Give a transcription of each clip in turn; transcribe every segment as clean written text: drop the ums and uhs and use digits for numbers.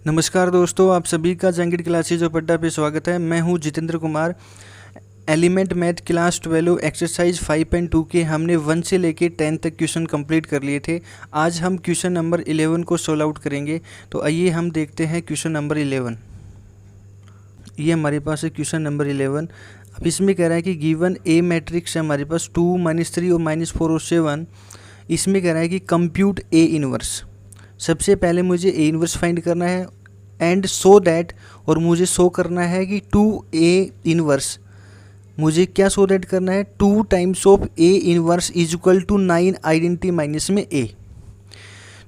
नमस्कार दोस्तों, आप सभी का जंगिड क्लासेज ऑफ अड्डा पे स्वागत है। मैं हूं Jitendra Kumar. Element math class 12 exercise 5.2 के हमने 1 से लेके 10 तक क्वेश्चन कंप्लीट कर लिए थे। आज हम क्वेश्चन नंबर 11 को सोल्व आउट करेंगे। तो आइए हम देखते हैं क्वेश्चन नंबर 11। ये हमारे पास है क्वेश्चन नंबर 11। अब इसमें कह रहा है कि गिवन ए मैट्रिक्स है हमारे पास 2, -3 और -4 और 7। इसमें कह रहा है कि कंप्यूट ए इनवर्स। सबसे पहले मुझे ए इनवर्स फाइंड करना है एंड सो दैट, और मुझे शो करना है कि 2a इनवर्स, मुझे क्या शो दैट करना है 2 times of a inverse is equal to 9 identity minus में a।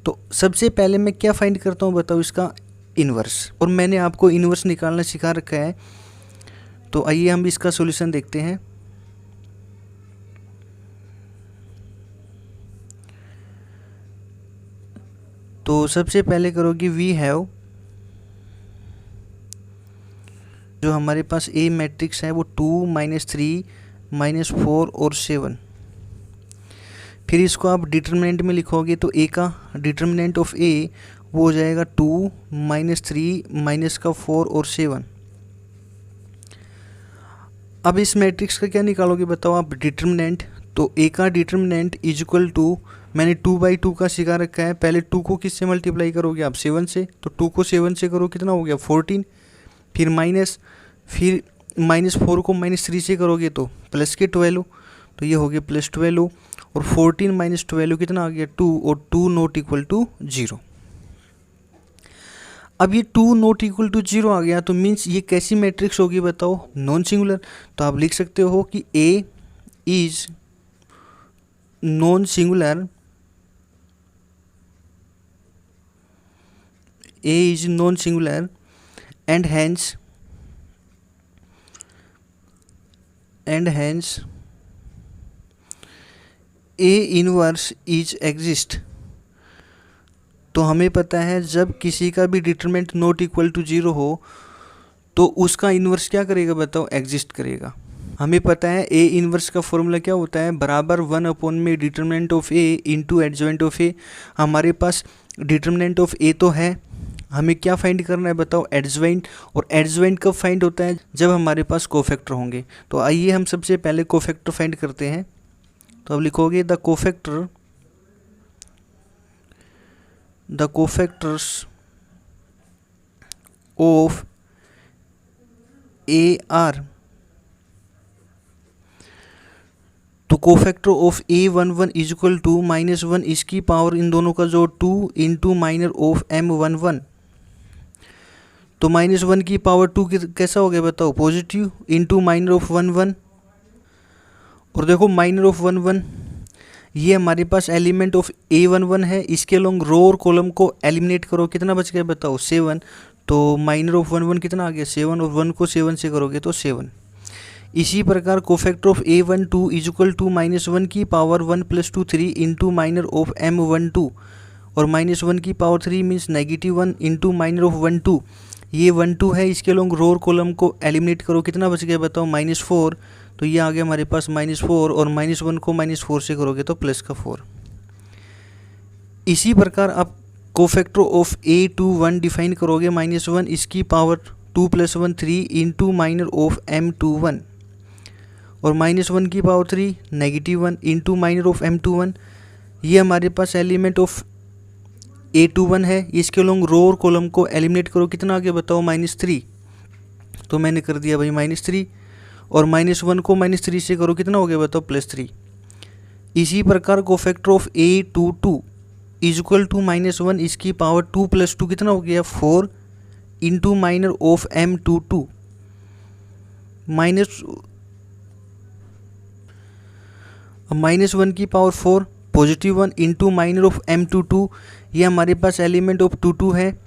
तो सबसे पहले मैं क्या फाइंड करता हूँ बताओ, इसका इनवर्स, और मैंने आपको इनवर्स निकालना सिखा रखा है। तो आइए हम इसका सॉल्यूशन देखते हैं। तो सबसे पहले करोगे वी हैव, जो हमारे पास ए मैट्रिक्स है वो 2, -3, -4 और 7। फिर इसको आप डिटर्मिनेंट में लिखोगे तो ए का डिटर्मिनेंट ऑफ ए वो हो जाएगा 2, -3, -4 और 7। अब इस मैट्रिक्स का क्या निकालोगे बताओ आप, डिटर्मिनेंट। तो ए का डिटर्मिनेंट इज इक्वल टू, मैंने 2/2 का सिखा रखा है। पहले 2 को किससे मल्टीप्लाई करोगे आप, 7 से। तो 2 को 7 से करो, कितना हो गया 14। फिर माइनस, फिर -4 को -3 से करोगे तो प्लस के 12, तो ये हो गया +12। और 14 - 12 कितना आ गया 2, और 2 नॉट इक्वल टू 0। अब ये 2 नॉट इक्वल टू 0 आ गया, तो मीन्स ये कैसी मैट्रिक्स होगी बताओ, नॉन सिंगुलर। तो आप लिख सकते हो कि A is non singular, A is non singular and hence A inverse is exist. तो हमें पता है जब किसी का भी डिटरमिनेंट नॉट इक्वल टू 0 हो तो उसका इन्वर्स क्या करेगा बताओ, एग्जिस्ट करेगा। हमें पता है ए इनवर्स का फॉर्मूला क्या होता है, बराबर 1 में determinant of A into adjoint of A. हमारे पास डिटरमिनेंट ऑफ ए तो है, हमें क्या फाइंड करना है बताओ, एडजॉइंट। और एडजॉइंट कब फाइंड होता है, जब हमारे पास कोफैक्टर होंगे। तो आइए हम सबसे पहले कोफैक्टर फाइंड करते हैं। तो अब लिखोगे the cofactors of A are. तो cofactor of A11 is equal to -1, इसकी पावर इन दोनों का जो 2 इंटू माइनर ऑफ M11। तो -1 की पावर 2 कैसा हो गया बताओ, पॉजिटिव, इंटू माइनर ऑफ 11। और देखो माइनर ऑफ 11 ये हमारे पास एलिमेंट ऑफ A11 है, इसके लॉन्ग रो और कॉलम को एलिमिनेट करो, कितना बच गया बताओ 7। तो माइनर ऑफ 11 कितना आ गया 7, और 1 को 7 से करोगे तो 7। इसी प्रकार cofactor of A12 is equal to -1 की power 1 + 2 3 into minor of M12, और -1 की power 3 means -1 into minor of 12। ये 12 है, इसके लॉन्ग रो और कॉलम को एलिमिनेट करो, कितना बच गया बताओ -4। तो ये आ गया हमारे पास -4, और -1 को -4 से करोगे तो +4। इसी प्रकार आप कोफैक्टर ऑफ A21 डिफाइन करोगे, -1 इसकी power 2 + 1 3 into minor of M21, और -1 की power 3 -1 into minor of M21। ये हमारे पास एलिमेंट ऑफ A21 है, इसके लॉन्ग रो और कॉलम को एलिमिनेट करो, कितना आ गया बताओ -3। तो मैंने कर दिया भाई -3, और -1 को -3 से करो, कितना हो गया बताओ +3। इसी प्रकार cofactor of A22 is equal to -1 इसकी पावर 2 + 2 कितना हो गया 4 इंटू माइनर ऑफ M22, -1 की power 4 +1 into minor of M22। ये हमारे पास एलिमेंट ऑफ 22 है,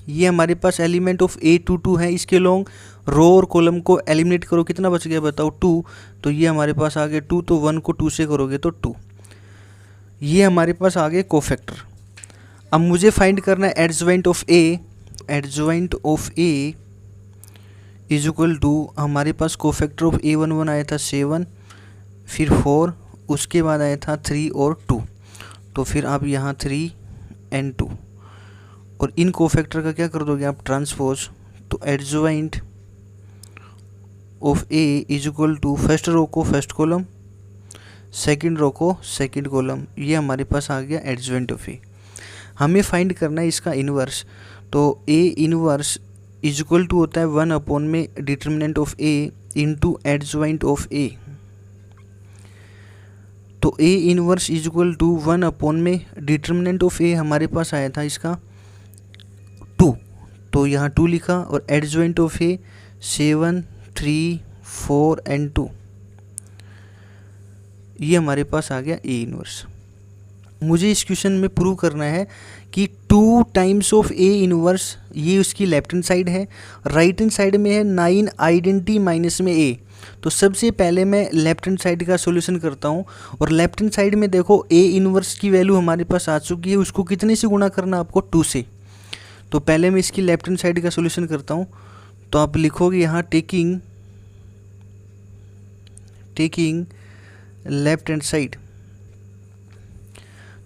ये हमारे पास एलिमेंट ऑफ A22 है, इसके लॉन्ग रो और कॉलम को एलिमिनेट करो, कितना बच गया बताओ 2। तो ये हमारे पास आ गया 2, तो 1 को 2 से करोगे तो 2। ये हमारे पास आ गए कोफैक्टर। अब मुझे फाइंड करना है adjoint of A. Adjoint of A is equal to, हमारे पास कोफैक्टर ऑफ A11 आया था 7, फिर 4, उसके बाद आया था 3 और 2। तो फिर आप यहाँ 3 and 2, और इन कोफैक्टर का क्या कर दोगे आप, ट्रांसपोज। तो adjoint of A is equal to first row को फर्स्ट कॉलम, सेकंड रो को सेकंड कॉलम, ये हमारे पास आ गया एडजॉइंट ऑफ ए। हमें फाइंड करना है इसका इन्वर्स। तो A inverse is equal to होता है 1 अपॉन में determinant of A into adjoint of A. तो A inverse is equal to 1 upon में डिटर्मिनेंट ऑफ ए हमारे पास आया था इसका 2, तो यहाँ 2 लिखा, और एडजॉइंट ऑफ ए 7, 3, 4 एंड 2, ये हमारे पास आ गया ए इन्वर्स। मुझे इस क्वेश्चन में प्रूव करना है कि 2 टाइम्स ऑफ ए इन्वर्स, ये उसकी लेफ्ट हैंड साइड है, राइट हैंड साइड में है 9 आइडेंटिटी माइनस में ए। तो सबसे पहले मैं लेफ्ट हैंड साइड का सॉल्यूशन करता हूँ, और लेफ्ट हैंड साइड में देखो ए इन्वर्स की वैल्यू हमारे पास आ चुकी है, उसको कितने से गुणा करना आपको, 2 से। तो पहले मैं इसकी लेफ्ट हैंड साइड का सॉल्यूशन करता हूँ। तो आप लिखोगे यहाँ टेकिंग लेफ्ट हैंड साइड।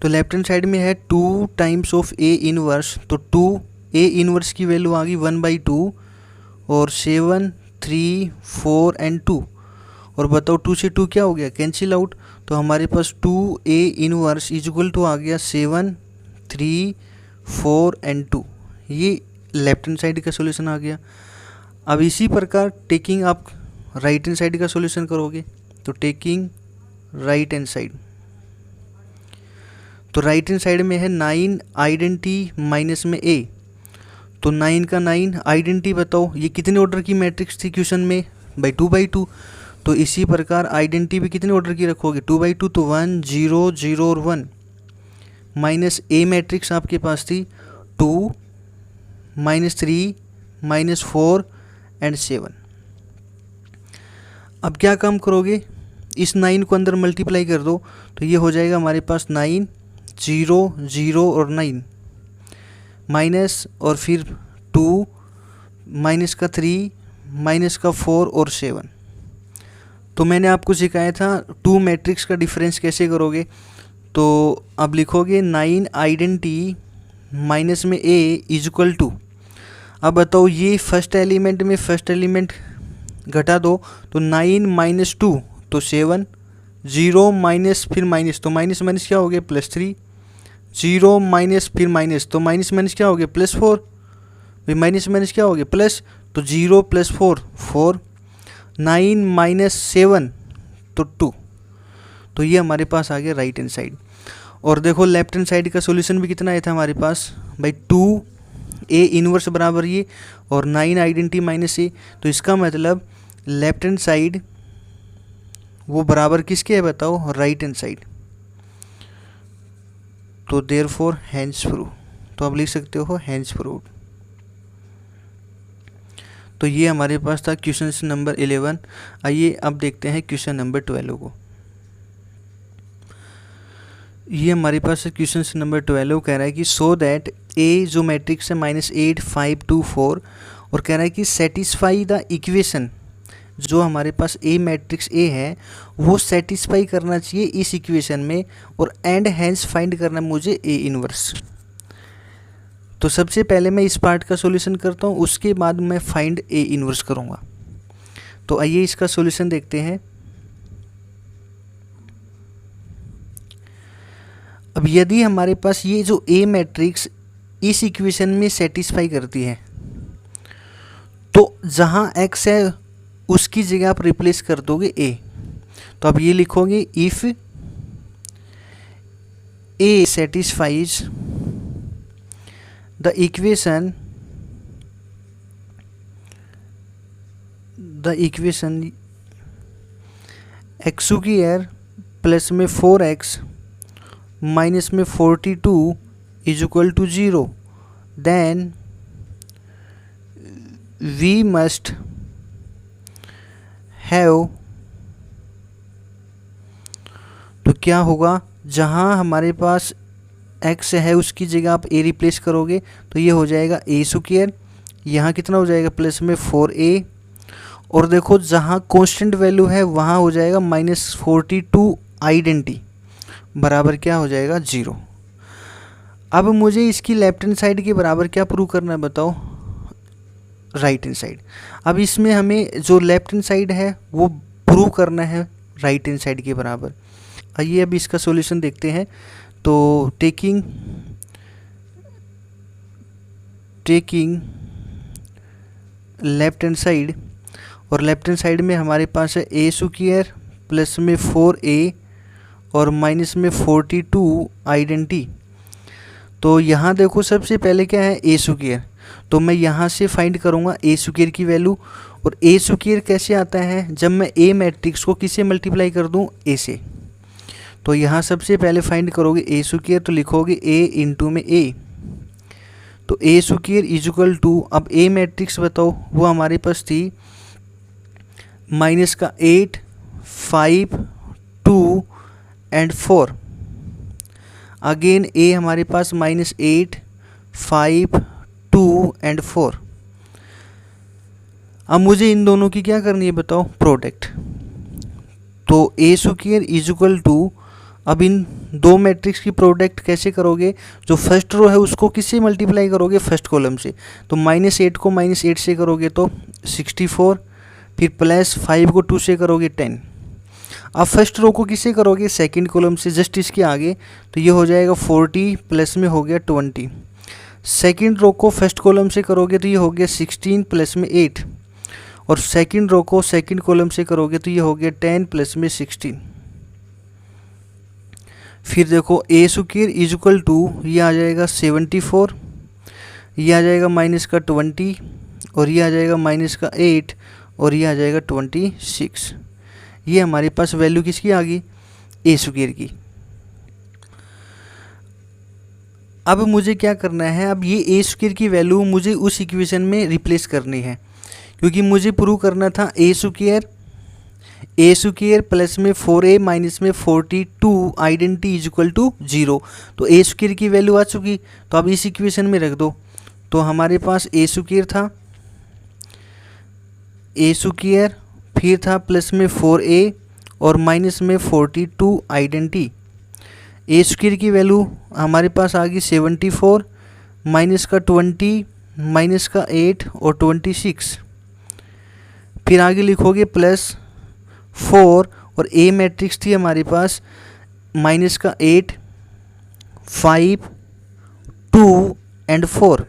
तो लेफ्ट हैंड साइड में है 2 टाइम्स ऑफ ए इनवर्स, तो 2 ए इनवर्स की वैल्यू आ गई 1/2, और 7, 3, 4 एंड 2, और बताओ 2 से 2 क्या हो गया, कैंसिल आउट। तो हमारे पास 2 A inverse is equal to आ गया 7, 3, 4 एंड 2, ये लेफ्ट हैंड साइड का सॉल्यूशन आ गया। अब इसी प्रकार टेकिंग आप राइट हैंड साइड का सॉल्यूशन करोगे, तो टेकिंग राइट हैंड साइड, तो राइट हैंड साइड में है 9 आइडेंटिटी माइनस में ए। तो 9 का 9 आइडेंटिटी बताओ ये कितने ऑर्डर की मैट्रिक्स थी क्वेश्चन में, बाई 2/2। तो इसी प्रकार आइडेंटिटी भी कितने ऑर्डर की रखोगे, 2/2, तो 1, 0, 0 और 1, माइनस ए मैट्रिक्स आपके पास थी 2, -3, -4 एंड 7। अब क्या काम करोगे, इस 9 को अंदर मल्टीप्लाई कर दो, तो ये हो जाएगा हमारे पास 9, 0, 0 और 9, माइनस और फिर 2, माइनस का 3, माइनस का 4 और 7। तो मैंने आपको सिखाया था 2 मैट्रिक्स का डिफरेंस कैसे करोगे। तो अब लिखोगे 9 आइडेंटिटी माइनस में ए इज इक्वल टू, अब बताओ ये फर्स्ट एलिमेंट में फर्स्ट एलिमेंट घटा दो, तो 9 - 2 तो 7, 0 माइनस फिर माइनस, तो माइनस माइनस क्या हो गया, +3, 0 माइनस फिर माइनस, तो माइनस माइनस क्या हो गया, +4, फिर माइनस माइनस क्या हो गया, प्लस, तो 0 + 4 4, 9 - 7 तो 2। तो ये हमारे पास आ गया राइट हैंड साइड। और देखो लेफ्ट हैंड साइड का सॉल्यूशन भी कितना आया था हमारे पास भाई, 2 ए इनवर्स बराबर ये और 9 आइडेंटिटी माइनस ए। तो इसका मतलब लेफ्ट हैंड साइड वो बराबर किसके है बताओ, राइट हैंड साइड। तो देयरफॉर हेंस प्रूव, तो आप लिख सकते हो हेंस प्रूव्ड। तो ये हमारे पास था क्वेश्चन नंबर 11। आइए अब देखते हैं क्वेश्चन नंबर 12 को। ये हमारे पास क्वेश्चन नंबर 12 कह रहा है कि सो दैट ए जो मैट्रिक्स है -8, 5, 2, 4, और कह रहा है कि सेटिस्फाई द इक्वेशन, जो हमारे पास ए मैट्रिक्स ए है वो सेटिस्फाई करना चाहिए इस इक्वेशन में, और एंड हैंस फाइंड करना मुझे ए इनवर्स। तो सबसे पहले मैं इस पार्ट का सॉल्यूशन करता हूँ, उसके बाद मैं फाइंड ए इनवर्स करूँगा। तो आइए इसका सॉल्यूशन देखते हैं। अब यदि हमारे पास ये जो ए मैट्रिक्स इस इक्वेशन में सेटिस्फाई करती है, तो जहाँ x है उसकी जगह आप रिप्लेस कर दोगे a। तो अब ये लिखोगे if a satisfies the equation x² plus में 4x माइनस में 42 is equal to 0, then we must have, तो क्या होगा, जहाँ हमारे पास x है उसकी जगह आप a रिप्लेस करोगे, तो ये हो जाएगा a², यहाँ कितना हो जाएगा प्लस में 4a, और देखो जहाँ कांस्टेंट वैल्यू है वहाँ हो जाएगा -42 आइडेंटिटी बराबर क्या हो जाएगा 0। अब मुझे इसकी लेफ्ट हैंड साइड के बराबर क्या प्रूव करना है बताओ, राइट हैंड साइड। अब इसमें हमें जो लेफ्ट हैंड साइड है वो प्रूव करना है राइट हैंड साइड के बराबर। आइए अब इसका सॉल्यूशन देखते हैं। तो टेकिंग लेफ्ट हैंड साइड, और लेफ्ट हैंड साइड में हमारे पास है ए स्क्वायर प्लस में 4a और माइनस में 42 आइडेंटिटी। तो यहाँ देखो सबसे पहले क्या है ए स्क्वायर, तो मैं यहाँ से फाइंड करूँगा ए स्क्वायर की वैल्यू। और ए स्क्वायर कैसे आता है, जब मैं ए मैट्रिक्स को किससे मल्टीप्लाई कर दूँ, ए से। तो यहाँ सबसे पहले फाइंड करोगे ए स्क्वायर, तो लिखोगे ए इंटू में ए, तो A square is equal to, अब ए मैट्रिक्स बताओ वो हमारे पास थी माइनस का 8, 5, 2 एंड 4। अगेन ए हमारे पास -8, 5, 2 एंड 4। अब मुझे इन दोनों की क्या करनी है बताओ, प्रोडक्ट। तो A square is equal to, अब इन दो मैट्रिक्स की प्रोडक्ट कैसे करोगे, जो फर्स्ट रो है उसको किससे मल्टीप्लाई करोगे, फर्स्ट कॉलम से। तो -8 को -8 से करोगे तो 64, फिर प्लस 5 को 2 से करोगे 10। अब फर्स्ट रो को किससे करोगे, सेकंड कॉलम से, जस्ट इसके आगे। तो ये हो जाएगा 40 प्लस में हो गया 20। सेकंड रो को फर्स्ट कॉलम से करोगे तो ये हो गया 16 प्लस में 8, और सेकंड रो को सेकंड कॉलम से करोगे तो ये हो गया 10 प्लस में 16। फिर देखो ए स्क्वायर इज इक्वल टू, ये आ जाएगा 74, ये आ जाएगा माइनस का 20, और ये आ जाएगा माइनस का 8, और ये आ जाएगा 26। ये हमारे पास वैल्यू किसकी आ गई, ए स्क्वायर की। अब मुझे क्या करना है, अब ये ए स्क्वायर की वैल्यू मुझे उस इक्वेशन में रिप्लेस करनी है, क्योंकि मुझे प्रूव करना था ए स्क्वायर प्लस में 4a माइनस में 42 आइडेंटिटी इज इक्वल टू 0। तो ए स्क्वायर की वैल्यू आ चुकी, तो अब इस इक्वेशन में रख दो। तो हमारे पास ए स्क्वायर था, ए स्क्वायर फिर था प्लस में 4a और माइनस में 42 आइडेंटिटी। ए स्क्वायर की वैल्यू हमारे पास आ गई 74, माइनस का 20, माइनस का 8 और 26। फिर आगे लिखोगे प्लस 4, और ए मैट्रिक्स थी हमारे पास माइनस का 8, 5, 2 एंड 4,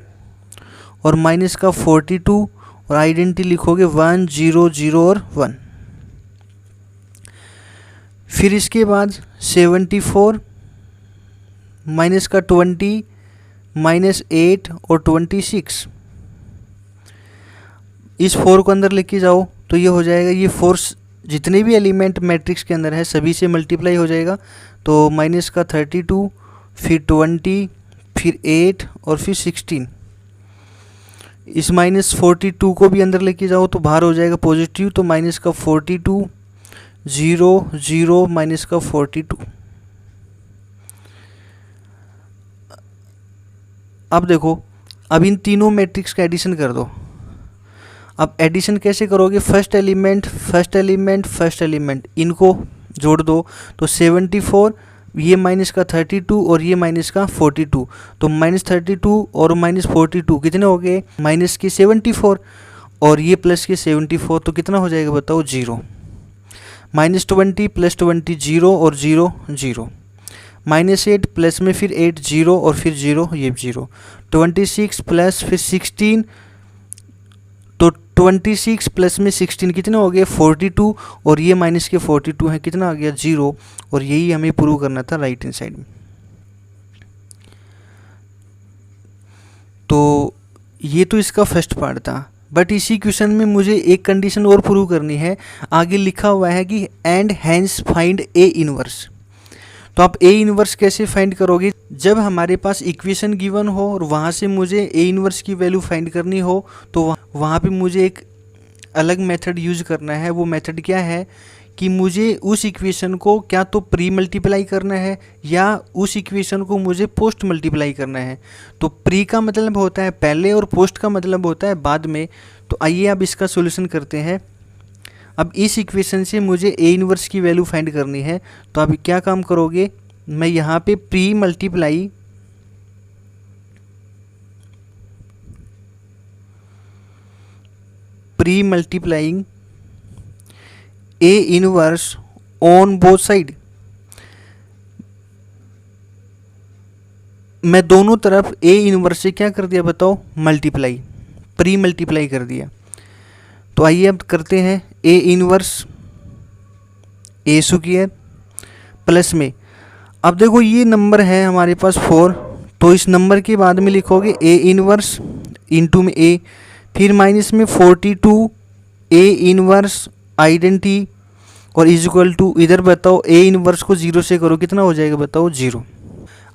और माइनस का 42, और आइडेंटिटी लिखोगे 1, 0, 0 और 1। फिर इसके बाद 74 माइनस का 20, माइनस 8 और 26। इस 4 को अंदर लेके जाओ तो ये हो जाएगा, ये 4 जितने भी एलिमेंट मैट्रिक्स के अंदर है सभी से मल्टीप्लाई हो जाएगा। तो माइनस का 32, फिर 20, फिर 8 और फिर 16। इस -42 को भी अंदर लेके जाओ तो बाहर हो जाएगा पॉजिटिव, तो माइनस का 42, 0, 0, माइनस का 42। अब देखो, अब इन तीनों मैट्रिक्स का एडिशन कर दो। अब एडिशन कैसे करोगे, फर्स्ट एलिमेंट इनको जोड़ दो। तो 74, ये माइनस का 32 और ये माइनस का 42, तो -32 और -42 कितने हो गए, माइनस के 74, और ये प्लस के 74, तो कितना हो जाएगा बताओ, 0। -20 प्लस 20 0 और 0 0, -8 प्लस में फिर 8 0 और फिर 0 ये 0, 26 प्लस फिर 16, तो 26 प्लस में 16 कितने हो गए, 42, और ये माइनस के 42 है, कितना आ गया, 0। और यही हमें प्रूव करना था राइट हैंड साइड में। तो ये तो इसका फर्स्ट पार्ट था, बट इसी क्वेश्चन में मुझे एक कंडीशन और प्रूव करनी है। आगे लिखा हुआ है कि and hence find A inverse. तो आप ए इनवर्स कैसे फाइंड करोगे, जब हमारे पास इक्वेशन गिवन हो और वहाँ से मुझे ए इनवर्स की वैल्यू फाइंड करनी हो, तो वहाँ पे मुझे एक अलग मेथड यूज करना है। वो मेथड क्या है कि मुझे उस इक्वेशन को क्या तो प्री मल्टीप्लाई करना है या उस इक्वेशन को मुझे पोस्ट मल्टीप्लाई करना है। तो प्री का मतलब होता है पहले और पोस्ट का मतलब होता है बाद में। तो आइए अब इसका सॉल्यूशन करते हैं। अब इस इक्वेशन से मुझे ए इनवर्स की वैल्यू फाइंड करनी है। तो अब क्या काम करोगे, मैं यहाँ पे pre multiply pre multiplying A inverse on both side. मैं दोनों तरफ ए इनवर्स से क्या कर दिया बताओ, मल्टीप्लाई, प्री मल्टीप्लाई कर दिया। तो आइए अब करते हैं A inverse A square plus में, अब देखो ये नंबर है हमारे पास 4, तो इस नंबर के बाद में लिखोगे ए इनवर्स इंटू में ए, फिर माइनस में 42 ए इनवर्स आइडेंटिटी और इज इक्वल टू, इधर बताओ ए इनवर्स को 0 से करो कितना हो जाएगा बताओ 0।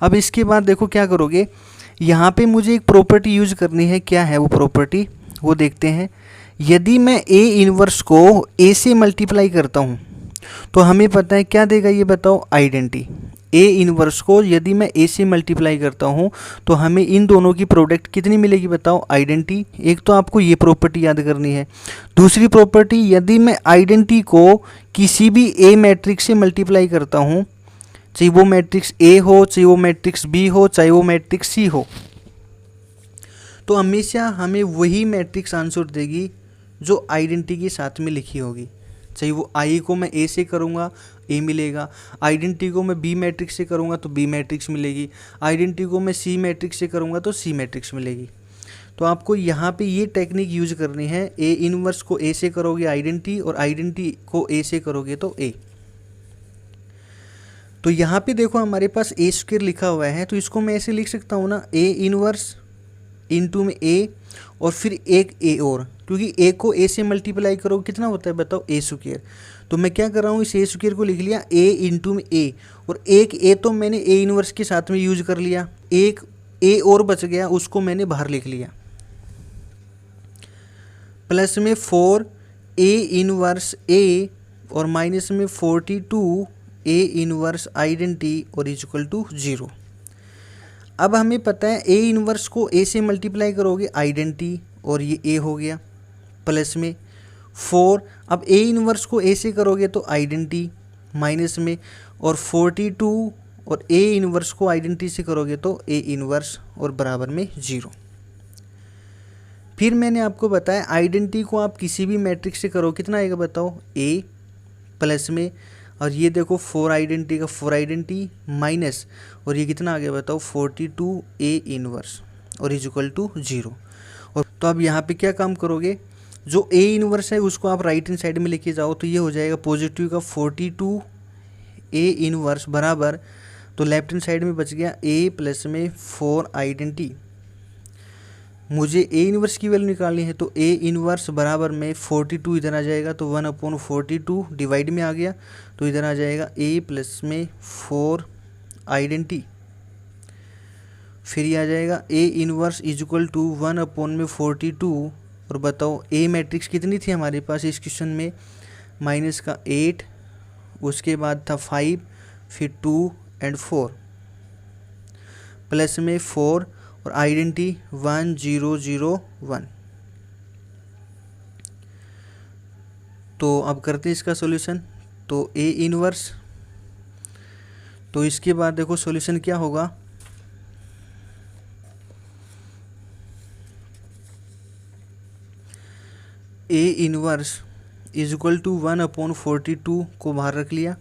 अब इसके बाद देखो क्या करोगे, यहाँ पे मुझे एक प्रॉपर्टी यूज करनी है, क्या है वो प्रॉपर्टी वो देखते हैं। यदि मैं ए इनवर्स को ए से मल्टीप्लाई करता हूँ तो हमें पता है क्या देगा ये बताओ, आइडेंटिटी। ए इनवर्स को यदि मैं ए से मल्टीप्लाई करता हूँ तो हमें इन दोनों की प्रोडक्ट कितनी मिलेगी बताओ, आइडेंटिटी। एक तो आपको ये प्रॉपर्टी याद करनी है। दूसरी प्रॉपर्टी, यदि मैं आइडेंटिटी को किसी भी ए मैट्रिक्स से मल्टीप्लाई करता हूँ, चाहे वो मैट्रिक्स ए हो, चाहे वो मैट्रिक्स बी हो, चाहे वो मैट्रिक्स सी हो, तो हमेशा हमें वही मैट्रिक्स आंसर देगी जो आइडेंटिटी के साथ में लिखी होगी। चाहे वो आई को मैं ए से करूँगा ए मिलेगा, आइडेंटिटी को मैं बी मैट्रिक्स से करूँगा तो बी मैट्रिक्स मिलेगी, आइडेंटिटी को मैं सी मैट्रिक्स से करूँगा तो सी मैट्रिक्स मिलेगी। तो आपको यहाँ पे ये टेक्निक यूज करनी है, ए इनवर्स को ए से करोगे आइडेंटिटी और आइडेंटिटी को ए से करोगे तो ए। तो यहाँ पे देखो हमारे पास ए स्क्वायर लिखा हुआ है, तो इसको मैं ऐसे लिख सकता हूँ ना, ए इनवर्स इंटू में ए और फिर एक ए और, क्योंकि ए को ए से मल्टीप्लाई करो कितना होता है बताओ, ए स्क्वायर। तो मैं क्या कर रहा हूँ, इस ए स्क्वायर को लिख लिया ए इंटू में ए, और एक ए तो मैंने ए इनवर्स के साथ में यूज कर लिया, एक ए और बच गया उसको मैंने बाहर लिख लिया, प्लस में 4 ए इनवर्स ए और माइनस में 42 ए इनवर्स आइडेंटिटी और इज इक्वल टू 0। अब हमें पता है ए इनवर्स को ए से मल्टीप्लाई करोगे आइडेंटिटी और ये ए हो गया, प्लस में 4, अब ए इनवर्स को ए से करोगे तो आइडेंटिटी माइनस में और 42 और ए इनवर्स को आइडेंटिटी से करोगे तो ए इनवर्स और बराबर में 0। फिर मैंने आपको बताया आइडेंटिटी को आप किसी भी मैट्रिक्स से करो कितना आएगा बताओ, ए, प्लस में और ये देखो 4 आइडेंटिटी का 4 आइडेंटिटी माइनस और ये कितना आ गया बताओ 42 ए इनवर्स और इज इक्वल टू 0। और तो अब यहाँ पे क्या काम करोगे, जो ए इनवर्स है उसको आप राइट हैंड साइड में लेके जाओ तो ये हो जाएगा पॉजिटिव का 42 ए इनवर्स बराबर, तो लेफ्ट हैंड साइड में बच गया ए प्लस में 4 आइडेंटिटी। मुझे ए इनवर्स की वैल्यू निकालनी है तो ए इनवर्स बराबर में 42 इधर आ जाएगा तो 1/42 डिवाइड में आ गया तो इधर आ जाएगा ए प्लस में 4 आइडेंटिटी, फिर ये आ जाएगा A inverse is equal to 1/42 और बताओ ए मैट्रिक्स कितनी थी हमारे पास इस क्वेश्चन में, माइनस का 8, उसके बाद था 5, फिर 2 एंड 4, प्लस में 4 और आइडेंटिटी 1001। तो अब करते हैं इसका सॉल्यूशन, तो ए इनवर्स, तो इसके बाद देखो सॉल्यूशन क्या होगा, A inverse is equal to 1/42 को बाहर रख लिया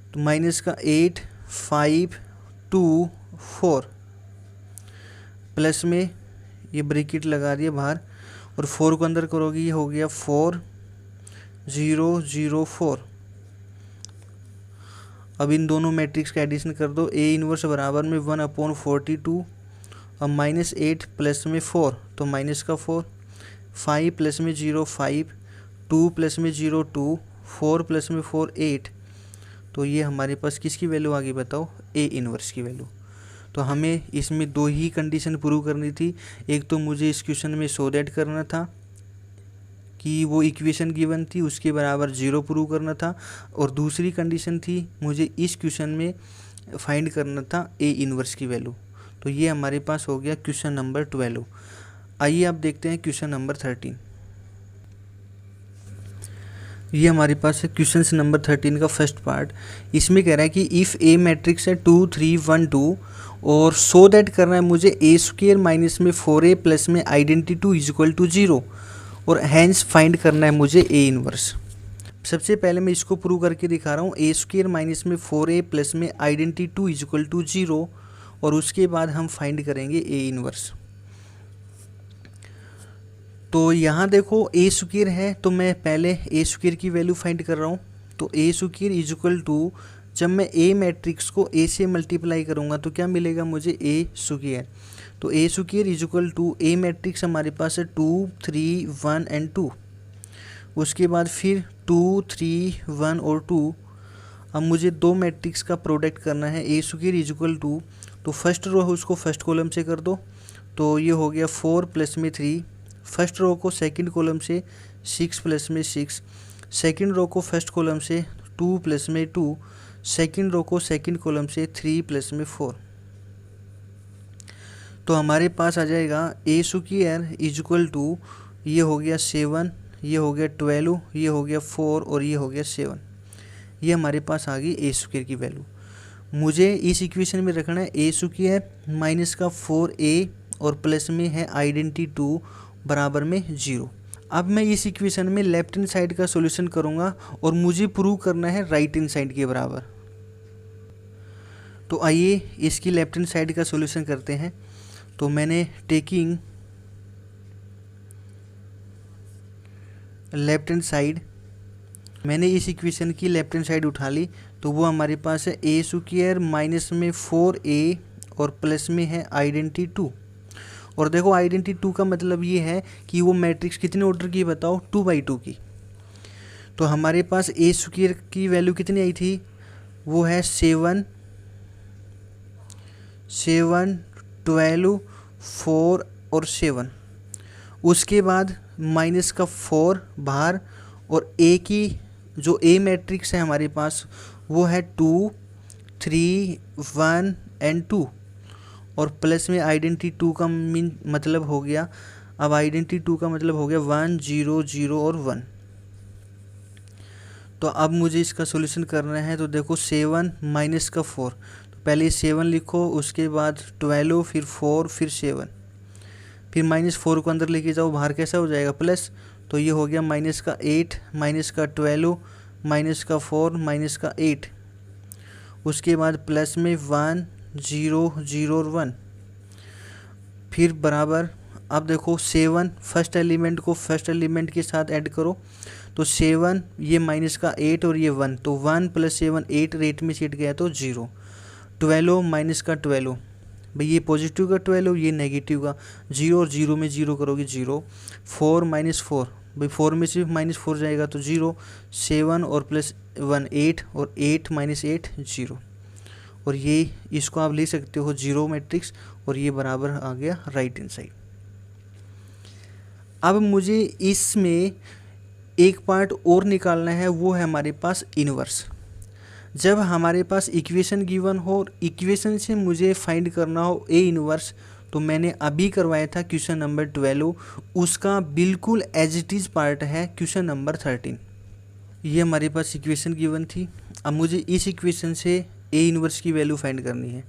तो माइनस का 8, 5, 2, 4, प्लस में ये ब्रैकेट लगा दिया बाहर और 4 को अंदर करोगे ये हो गया 4, 0, 0, 4। अब इन दोनों मैट्रिक्स का एडिशन कर दो, ए इनवर्स बराबर में 1/42 और माइनस 8 प्लस में 4 तो माइनस का 4, 5 प्लस में 0 5, 2 प्लस में 0 2, 4 प्लस में 4 8। तो ये हमारे पास किसकी वैल्यू आ गई बताओ, ए इनवर्स की वैल्यू। तो हमें इसमें 2 ही कंडीशन प्रूव करनी थी, एक तो मुझे इस क्वेश्चन में सो दैट करना था कि वो इक्वेशन गिवन थी उसके बराबर 0 प्रूव करना था, और दूसरी कंडीशन थी मुझे इस क्वेश्चन में फाइंड करना था ए इनवर्स की वैल्यू। तो ये हमारे पास हो गया क्वेश्चन नंबर 12। आइए आप देखते हैं क्वेश्चन नंबर 13। ये हमारे पास है क्वेश्चन नंबर 13 का फर्स्ट पार्ट। इसमें कह रहा है कि इफ़ ए मैट्रिक्स है 2 3 1 2 और सो दैट करना है मुझे ए स्क्वायर माइनस में 4a प्लस में आइडेंटिटी 2 इज इक्वल टू 0, और हैंस फाइंड करना है मुझे ए इनवर्स। सबसे पहले मैं इसको प्रूव करके दिखा रहा हूँ। ए स्क्वायर माइनस में 4a प्लस में आइडेंटिटी 2 इक्वल टू 0 और उसके बाद हम फाइंड करेंगे ए इनवर्स। तो यहाँ देखो ए स्क्वायर है तो मैं पहले ए स्क्वायर की वैल्यू फाइंड कर रहा हूँ। तो ए स्क्वायर इक्वल टू, जब मैं ए मैट्रिक्स को ए से मल्टीप्लाई करूँगा तो क्या मिलेगा मुझे ए स्क्वायर। तो A square equal to A matrix हमारे पास है 2 3 1 एंड 2, उसके बाद फिर 2 3 1 और 2। अब मुझे दो मैट्रिक्स का प्रोडक्ट करना है। ए स्क्वायर इक्वल टू, तो फर्स्ट रो है उसको फर्स्ट कॉलम से कर दो, तो ये हो गया 4 प्लस में 3। फर्स्ट रो को सेकंड कॉलम से 6 प्लस में 6, सेकंड रो को फर्स्ट कॉलम से 2 प्लस में 2, सेकंड रो को सेकंड कॉलम से 3 प्लस में 4। तो हमारे पास आ जाएगा ए स्क्वायर इक्वल टू, ये हो गया 7, ये हो गया 12, ये हो गया 4 और ये हो गया 7। ये हमारे पास आ गई ए स्क्वायर की वैल्यू। मुझे इस इक्वेशन में रखना है ए स्क्वायर माइनस का 4a और प्लस में है आइडेंटिटी 2 बराबर में 0। अब मैं इस इक्वेशन में लेफ्ट हैंड साइड का सॉल्यूशन करूँगा और मुझे प्रूव करना है राइट हैंड साइड के बराबर। तो आइए इसकी लेफ्ट हैंड साइड का सॉल्यूशन करते हैं। तो मैंने टेकिंग लेफ्ट हैंड साइड, मैंने इस इक्वेशन की लेफ्ट हैंड साइड उठा ली, तो वो हमारे पास है ए स्क्वायर माइनस में 4a और प्लस में है आइडेंटिटी 2। और देखो आइडेंटिटी 2 का मतलब ये है कि वो मैट्रिक्स कितने ऑर्डर की बताओ, 2/2 की। तो हमारे पास ए स्क्वायर की वैल्यू कितनी आई थी, वो है 7 12 4 और 7। उसके बाद माइनस का 4 बाहर, और ए की जो ए मैट्रिक्स है हमारे पास वो है 2 3 1 एंड 2, और प्लस में आइडेंटिटी 2 का मतलब हो गया, अब आइडेंटिटी 2 का मतलब हो गया 1 0 0 और 1। तो अब मुझे इसका सॉल्यूशन करना है। तो देखो 7 माइनस का 4, तो पहले 7 लिखो, उसके बाद 12 फिर 4 फिर 7, फिर -4 को अंदर लेके जाओ, बाहर कैसा हो जाएगा प्लस, तो ये हो गया माइनस का 8 माइनस का 12 माइनस का 4 माइनस का 8, उसके बाद प्लस में 1 0 0 और 1, फिर बराबर। अब देखो 7 फर्स्ट एलिमेंट को फर्स्ट एलिमेंट के साथ ऐड करो, तो 7 ये माइनस का 8 और ये 1, तो 1 + 7 8 रेट में सीट गया तो 0। 12 माइनस का 12, भाई ये पॉजिटिव का 12 ये नेगेटिव का, 0 और 0 में 0 करोगे 0। 4 - 4, भाई 4 में से -4 जाएगा तो 0। 7 और प्लस 1 8 और 8 - 8 0, और ये इसको आप ले सकते हो 0 मैट्रिक्स, और ये बराबर आ गया राइट हैंड साइड। अब मुझे इसमें एक पार्ट और निकालना है, वो है हमारे पास इनवर्स। जब हमारे पास इक्वेशन गिवन हो और इक्वेशन से मुझे फाइंड करना हो ए इनवर्स, तो मैंने अभी करवाया था क्वेश्चन नंबर 12, उसका बिल्कुल एज इट इज़ पार्ट है क्वेश्चन नंबर 13। ये हमारे पास इक्वेशन गिवन थी। अब मुझे इस इक्वेशन से ए इनवर्स की वैल्यू फाइंड करनी है।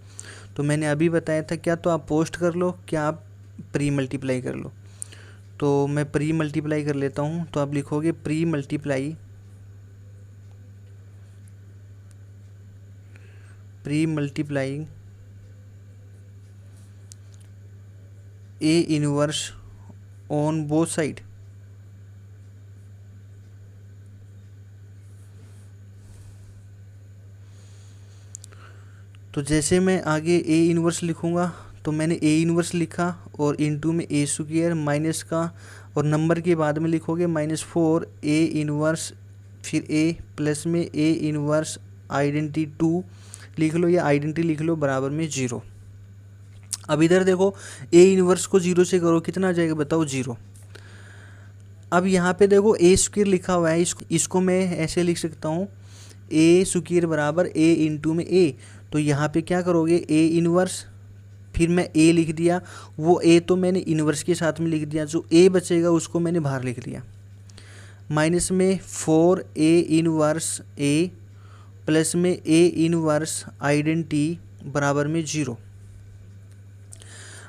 तो मैंने अभी बताया था, क्या तो आप पोस्ट कर लो, क्या आप प्री मल्टीप्लाई कर लो। तो मैं प्री मल्टीप्लाई कर लेता हूँ। तो आप लिखोगे pre multiplying A inverse on both side. तो जैसे मैं आगे ए इनवर्स लिखूँगा, तो मैंने ए इनवर्स लिखा और इनटू में ए स्क्वायर माइनस का, और नंबर के बाद में लिखोगे -4 ए इनवर्स, फिर ए प्लस में ए इनवर्स आइडेंटिटी 2 लिख लो, या आइडेंटिटी लिख लो बराबर में 0। अब इधर देखो ए इनवर्स को 0 से करो, कितना आ जाएगा बताओ 0। अब यहाँ पे देखो ए स्क्वायर लिखा हुआ है, इसको मैं ऐसे लिख सकता हूँ, ए स्क्वायर बराबर ए इंटू में ए। तो यहाँ पे क्या करोगे, ए इनवर्स, फिर मैं ए लिख दिया, वो ए तो मैंने इनवर्स के साथ में लिख दिया, जो ए बचेगा उसको मैंने बाहर लिख दिया, माइनस में 4 ए इनवर्स ए प्लस में ए इनवर्स आइडेंटिटी बराबर में 0।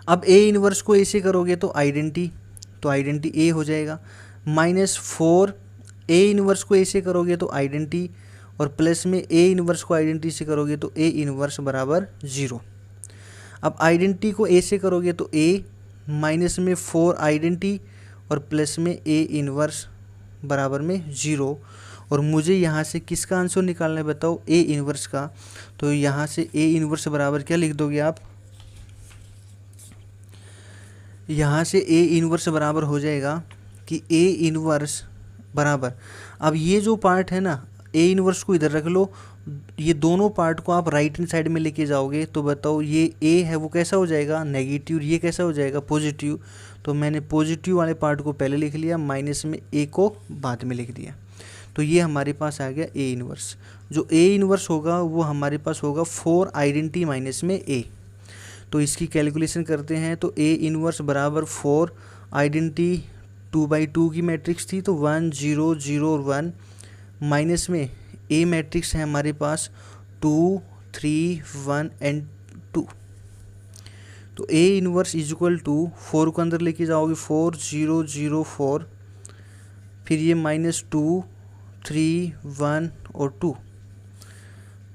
अब ए इनवर्स को ऐसे करोगे तो आइडेंटिटी ए हो जाएगा, माइनस 4 ए इनवर्स को ए से करोगे तो आइडेंटिटी, और प्लस में ए इनवर्स को आइडेंटिटी से करोगे तो ए इनवर्स बराबर 0। अब आइडेंटिटी को ए से करोगे तो ए, माइनस में 4 आइडेंटिटी और प्लस में ए इनवर्स बराबर में 0। और मुझे यहाँ से किसका आंसर निकालना है बताओ, ए इनवर्स का। तो यहाँ से ए इनवर्स बराबर क्या लिख दोगे आप, यहाँ से ए इनवर्स बराबर हो जाएगा कि ए इनवर्स बराबर, अब ये जो पार्ट है ना, ए इनवर्स को इधर रख लो, ये दोनों पार्ट को आप राइट हैंड साइड में लेके जाओगे तो बताओ ये ए है वो कैसा हो जाएगा, नेगेटिव, ये कैसा हो जाएगा, पॉजिटिव। तो मैंने पॉजिटिव वाले पार्ट को पहले लिख लिया, माइनस में ए को बाद में लिख दिया। तो ये हमारे पास आ गया ए इनवर्स। जो ए इनवर्स होगा वो हमारे पास होगा 4 आइडेंटिटी माइनस में ए। तो इसकी कैलकुलेशन करते हैं, तो ए इनवर्स बराबर 4 आइडेंटिटी 2/2 की मैट्रिक्स थी, तो 1 0 0 और 1, माइनस में ए मैट्रिक्स है हमारे पास 2 3 1 एंड 2। तो A inverse is equal to 4 को अंदर लेके जाओगे 4 0 0 4, फिर ये -2 3 1 और 2।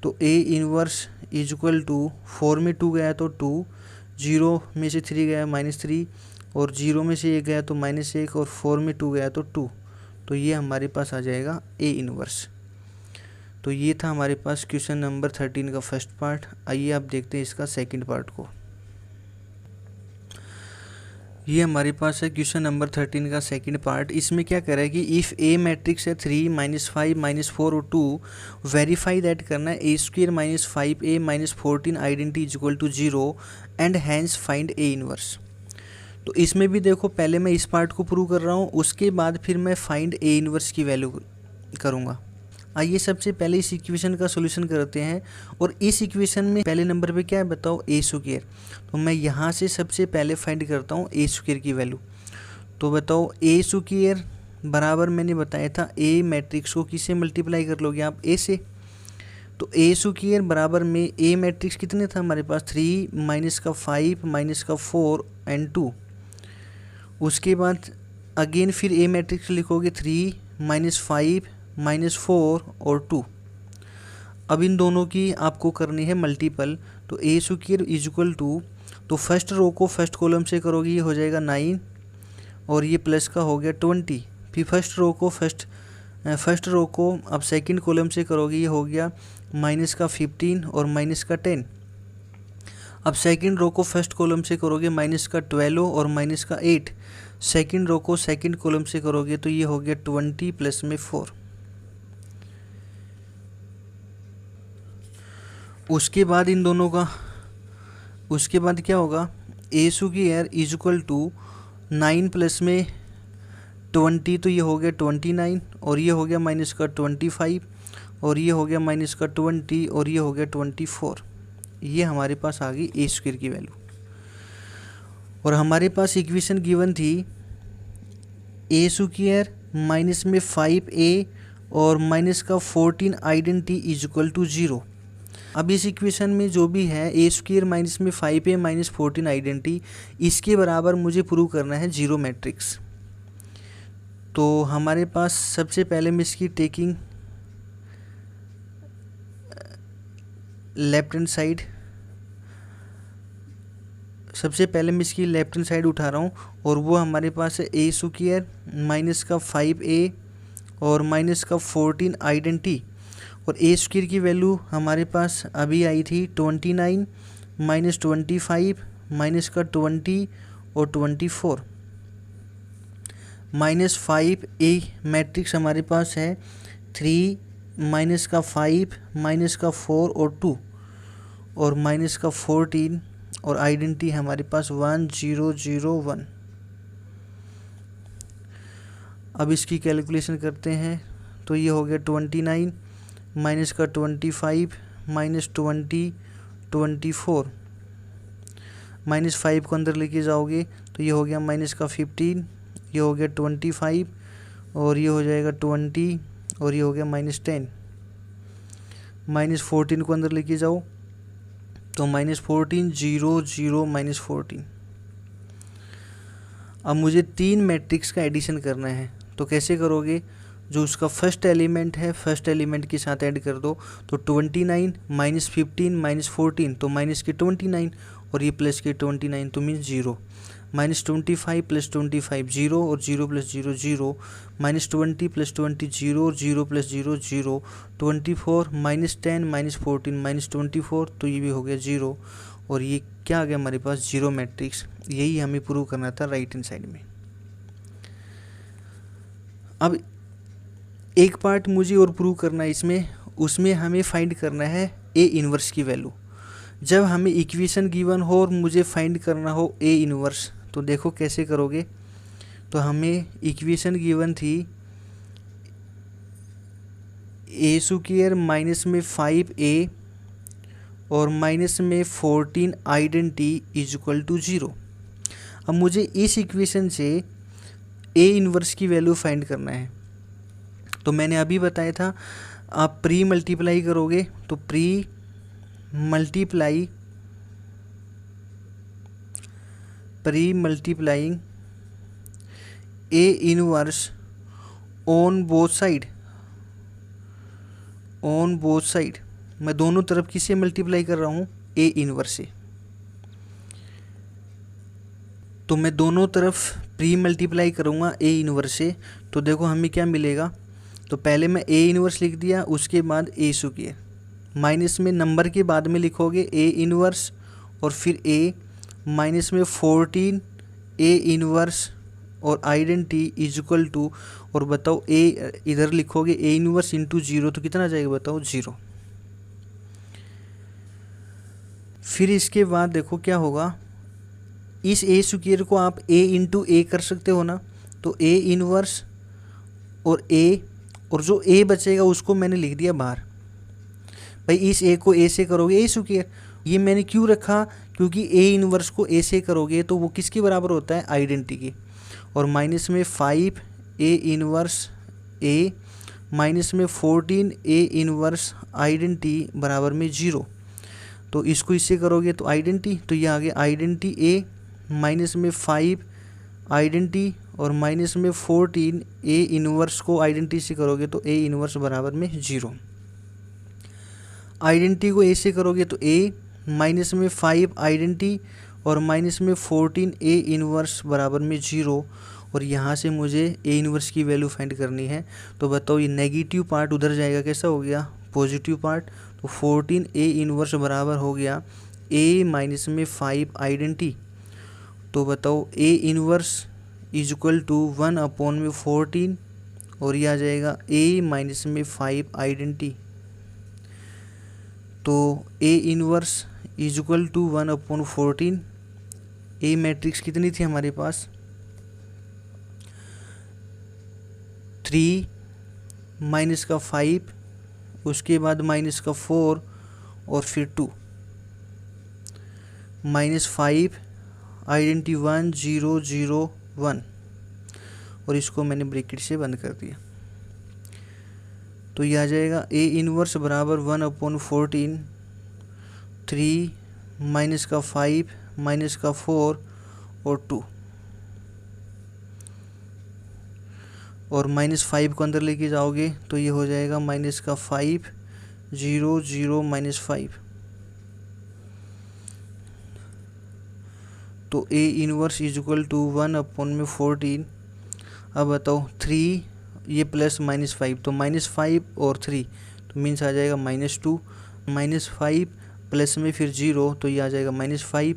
तो A inverse is equal to 4 में 2 गया तो 2, 0 में से 3 गया -3, और 0 में से 1 गया तो -1, और 4 में 2 गया तो 2। तो ये हमारे पास आ जाएगा ए इनवर्स। तो ये था हमारे पास क्वेश्चन नंबर 13 का फर्स्ट पार्ट। आइए आप देखते हैं इसका सेकंड पार्ट को। ये हमारे पास है क्वेश्चन नंबर 13 का सेकंड पार्ट। इसमें क्या करा है कि इफ़ ए मैट्रिक्स है 3 -5 -4 और 2, वेरीफाई दैट करना है A square -5a -14 identity is equal to 0 and hence find A inverse. तो इसमें भी देखो, पहले मैं इस पार्ट को प्रूव कर रहा हूँ, उसके बाद फिर मैं फाइंड ए इनवर्स की वैल्यू करूँगा। आइए सबसे पहले इस इक्वेशन का सॉल्यूशन करते हैं। और इस इक्वेशन में पहले नंबर पे क्या है बताओ, ए स्क्वायर। तो मैं यहाँ से सबसे पहले फाइंड करता हूँ ए स्क्वायर की वैल्यू। तो बताओ ए स्क्वायर बराबर, मैंने बताया था ए मैट्रिक्स को किससे मल्टीप्लाई कर लोगे आप, ए से। तो ए स्क्वायर बराबर में ए मैट्रिक्स कितने था हमारे पास, 3 -5 -4 एंड 2। उसके बाद अगेन फिर ए मैट्रिक्स लिखोगे 3 -5 -4 और 2। अब इन दोनों की आपको करनी है मल्टीपल। तो A square is equal to, तो फर्स्ट रो को फर्स्ट कॉलम से करोगे ये हो जाएगा 9, और ये प्लस का हो गया 20। फिर फर्स्ट रो को अब सेकंड कॉलम से करोगे ये हो गया माइनस का 15 और माइनस का 10। अब सेकंड रो को फर्स्ट कॉलम से करोगे माइनस का 12 और माइनस का 8। सेकंड रो को सेकंड कॉलम से करोगे तो ये हो गया 20 प्लस में 4। उसके बाद इन दोनों का, उसके बाद क्या होगा, A square is equal to 9 plus में 20, तो ये हो गया 29, और ये हो गया माइनस का 25, और ये हो गया माइनस का 20, और ये हो गया 24। ये हमारे पास आ गई ए स्क्वायर की वैल्यू। और हमारे पास इक्वेशन गिवन थी ए स्क्वायर माइनस में 5a और माइनस का 14 आइडेंटिटी इज इक्वल टू 0। अब इस इक्वेशन में जो भी है ए स्क्वायर माइनस में 5a माइनस 14 आइडेंटिटी, इसके बराबर मुझे प्रूव करना है 0 मैट्रिक्स। तो हमारे पास सबसे पहले मैं इसकी टेकिंग लेफ्ट हैंड साइड, सबसे पहले मैं इसकी लेफ्ट हैंड साइड उठा रहा हूँ, और वो हमारे पास है ए स्क्वायर माइनस का 5a और माइनस का 14 आइडेंटिटी। और ए स्क्वायर की वैल्यू हमारे पास अभी आई थी 29 माइनस 25 माइनस का 20 और 24। माइनस 5a मैट्रिक्स हमारे पास है 3 माइनस का 5 माइनस का 4 और 2 और माइनस का 14, और आइडेंटिटी हमारे पास 1 0 0 1। अब इसकी कैलकुलेशन करते हैं, तो ये हो गया 29 माइनस का 25 माइनस 20 24, माइनस 5 को अंदर लेके जाओगे तो ये हो गया माइनस का 15, ये हो गया 25, और ये हो जाएगा 20, और ये हो गया माइनस 10। माइनस 14 को अंदर लेके जाओ तो माइनस 14 0 0 -14। अब मुझे 3 मैट्रिक्स का एडिशन करना है। तो कैसे करोगे, जो उसका फर्स्ट एलिमेंट है फर्स्ट एलिमेंट के साथ ऐड कर दो, तो 29 माइनस 15 माइनस 14 तो माइनस के 29 और ये प्लस के 29 तो मीन्स 0, माइनस 25 प्लस 25 0 और 0 प्लस 0 0, माइनस 20 प्लस 20 0 और 0 प्लस 0 0, 24 माइनस 10 माइनस 14 माइनस 24 तो ये भी हो गया 0 और ये क्या आ गया हमारे पास 0 मैट्रिक्स। यही हमें प्रूव करना था राइट हैंड साइड में। अब एक पार्ट मुझे और प्रूव करना है इसमें, उसमें हमें फाइंड करना है ए इन्वर्स की वैल्यू। जब हमें इक्वेशन गिवन हो और मुझे फाइंड करना हो ए इन्वर्स, तो देखो कैसे करोगे। तो हमें इक्वेशन गिवन थी ए स्क्वायर माइनस में 5a और माइनस में 14 आइडेंटी इज इक्वल टू 0। अब मुझे इस इक्वेशन से ए इन्वर्स की वैल्यू फाइंड करना है। तो मैंने अभी बताया था आप प्री मल्टीप्लाई करोगे, तो pre multiplying A inverse on both side, मैं दोनों तरफ किसे मल्टीप्लाई कर रहा हूँ, ए इनवर्स से। तो मैं दोनों तरफ प्री मल्टीप्लाई करूँगा ए इनवर्स से, तो देखो हमें क्या मिलेगा। तो पहले मैं ए इनवर्स लिख दिया, उसके बाद ए स्क्वायर, माइनस में नंबर के बाद में लिखोगे ए इनवर्स और फिर ए, माइनस में 14 ए इनवर्स और आइडेंटी इज इक्वल टू, और बताओ ए इधर लिखोगे ए इनवर्स इंटू 0 तो कितना आ जाएगा बताओ 0। फिर इसके बाद देखो क्या होगा, इस ए स्क्वायर को आप ए इंटू ए कर सकते हो ना, तो ए इनवर्स और ए, और जो ए बचेगा उसको मैंने लिख दिया बाहर। भाई इस ए को ए से करोगे ए स्क्वायर, ये मैंने क्यों रखा, क्योंकि ए इनवर्स को ए से करोगे तो वो किसके बराबर होता है, आइडेंटी की। और माइनस में 5 ए इनवर्स ए, माइनस में 14 ए इनवर्स आइडेंटी बराबर में 0। तो इसको इससे करोगे तो आइडेंटी, तो ये आ गया आइडेंटी ए, माइनस में 5 आइडेंटी और माइनस में 14 ए इनवर्स को आइडेंटी से करोगे तो ए इनवर्स बराबर में 0। आइडेंटी को ए से करोगे तो ए, माइनस में 5 आइडेंटी और माइनस में 14 ए इनवर्स बराबर में 0। और यहाँ से मुझे ए इनवर्स की वैल्यू फाइंड करनी है। तो बताओ ये नेगेटिव पार्ट उधर जाएगा, कैसा हो गया पॉजिटिव पार्ट। तो 14 ए इनवर्स बराबर हो गया ए माइनस में 5 आइडेंटी। तो बताओ A inverse is equal to 1/14 और ये आ जाएगा ए माइनस में 5 आइडेंटी। तो A inverse is equal to 1/14। A matrix कितनी थी हमारे पास, 3 माइनस का 5, उसके बाद माइनस का 4 और फिर 2, माइनस 5 आइडेंटी 1 0 0 1 और इसको मैंने ब्रैकेट से बंद कर दिया। तो ये आ जाएगा ए इनवर्स बराबर 1/14, 3 माइनस का 5 माइनस का 4 और 2, और -5 को अंदर लेके जाओगे तो ये हो जाएगा माइनस का 5 0 0 -5। तो A inverse is equal to 1/14। अब बताओ 3 ये प्लस -5, तो -5 और 3 तो मीन्स आ जाएगा -2, -5 प्लस में फिर 0 तो ये आ जाएगा -5,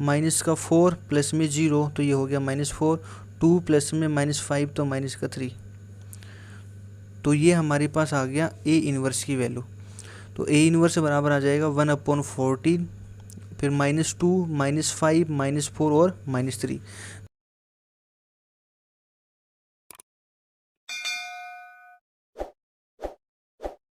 माइनस का 4 प्लस में 0 तो ये हो गया -4, 2 प्लस में -5 तो माइनस का 3। तो ये हमारे पास आ गया ए इनवर्स की वैल्यू। तो ए इनवर्स बराबर आ जाएगा 1/14, फिर -2 -5 -4 और -3।